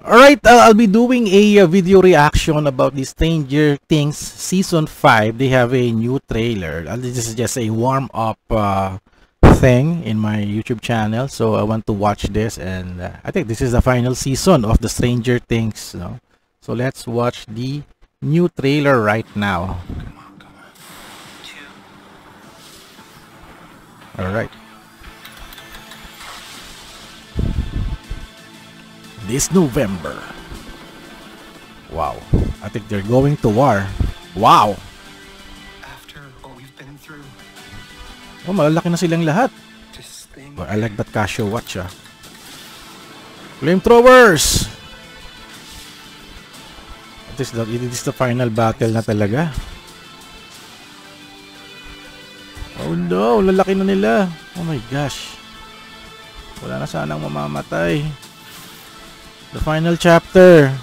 Alright, I'll be doing a video reaction about the Stranger Things Season 5. They have a new trailer. This is just a warm-up thing in my YouTube channel. So I want to watch this, and I think this is the final season of the Stranger Things. No? So let's watch the new trailer right now. Alright. This November. Wow. I think they're going to war. Wow. After what we've been through. Oh, malalaki na silang lahat. Oh, I like that Casio watch, ah. Flamethrowers! It is the final battle na talaga. Oh no, lalaki na nila. Oh my gosh. Wala na sanang mamamatay. The final chapter.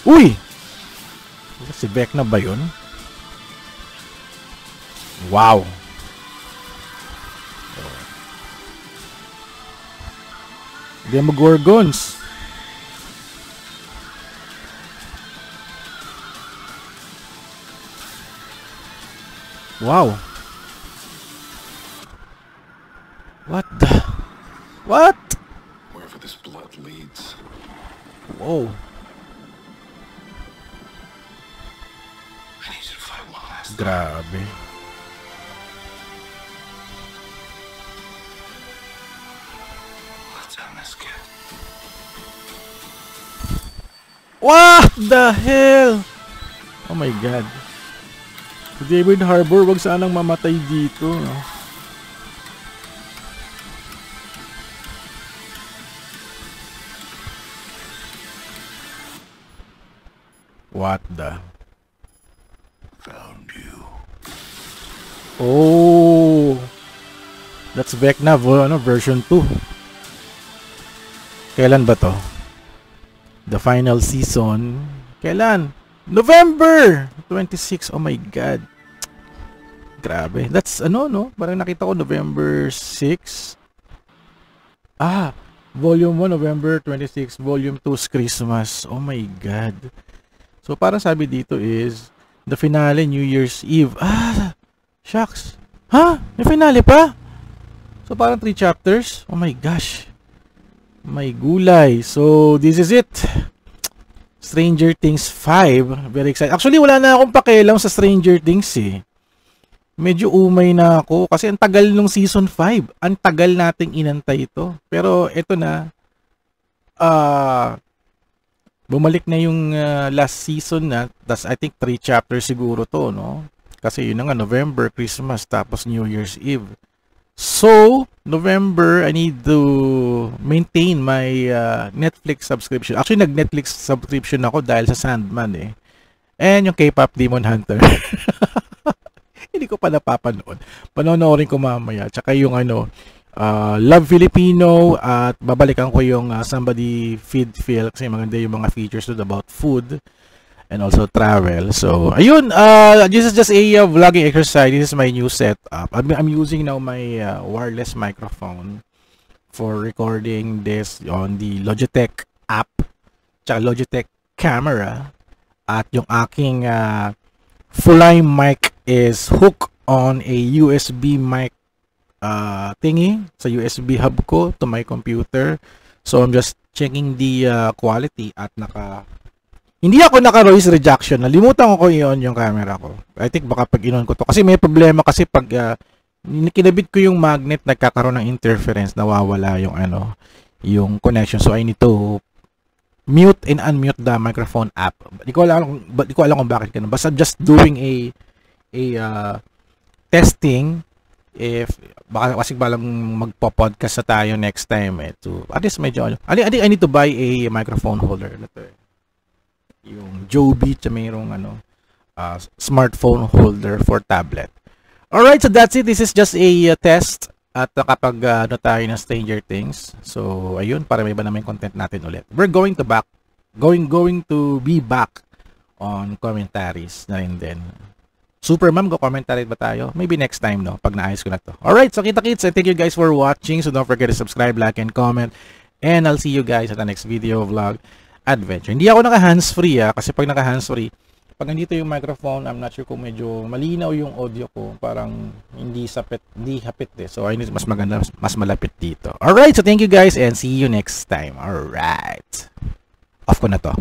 Uy! Si Vecna ba yun? Wow! Demogorgons. Wow! What the? What? Wherever this blood leads. Whoa. I need you to fight one last. Grabe. Let's end this, kid. What the hell? Oh my god. Si David Harbour, wag sanang mamatay dito, no? What the? Found you. Oh, that's Vecna version 2. Kailan ba to? The final season. Kailan? November 26. Oh my god. Grabe. That's ano, no? Parang nakita ko November 6. Ah, Volume 1 November 26, Volume 2 's Christmas. Oh my god. So parang sabi dito is the finale New Year's Eve. Ah, shucks. Ha? May finale pa? So parang 3 chapters. Oh my gosh. May gulay. So this is it. Stranger Things 5. Very excited. Actually wala na akong pakialam sa Stranger Things eh. Medyo umay na ako kasi ang tagal nung season 5. Ang tagal nating inantay ito. Pero ito na. Bumalik na yung last season na. Tas I think 3 chapters siguro to, no? Kasi yun na nga, November, Christmas, tapos New Year's Eve. So, November, I need to maintain my Netflix subscription. Actually, nag-Netflix subscription ako dahil sa Sandman eh. And yung K-pop Demon Hunter. Hindi ko pa napapanood. Panonoorin ko mamaya. Tsaka yung ano, Love Filipino, at babalikan ko yung Somebody Feed Phil kasi maganda yung mga features doon about food and also travel. So ayun, this is just a vlogging exercise. This is my new setup. I'm using now my wireless microphone for recording this on the Logitech app tsaka Logitech camera, at yung aking Fully mic is hooked on a USB mic thingy sa USB hub ko to my computer. So I'm just checking the quality at hindi ako naka-noise rejection. Nalimutan ko i-on yung camera ko. I think baka pag in-on ko to kasi may problema kasi pag kinabit ko yung magnet, nagkakaroon ng interference, nawawala yung yung connection. So I need to mute and unmute the microphone app. Di ko alam kung bakit ganun. Basta just doing a testing. If baka kasi balang magpo-podcast na tayo next time to at least medyo I need to buy a microphone holder. Yung Joby mayroong smartphone holder for tablet. Alright, so that's it. This is just a test at kapag tayo ng Stranger Things. So ayun, para may iba naman yung content natin ulit. We're going to be back on commentaries na rin din. Supermom, go-commentary ba tayo? Maybe next time, no? Pag naayos ko na to. Alright, so kita-kits. Thank you guys for watching. So don't forget to subscribe, like, and comment. And I'll see you guys at the next video vlog. adventure. Hindi ako naka hands-free kasi pag naka hands-free, pag nandito yung microphone, I'm not sure kung medyo malinaw yung audio ko, parang hindi hapit So I need mas maganda, mas malapit dito. Alright, so thank you guys and see you next time. Alright. Off ko na to.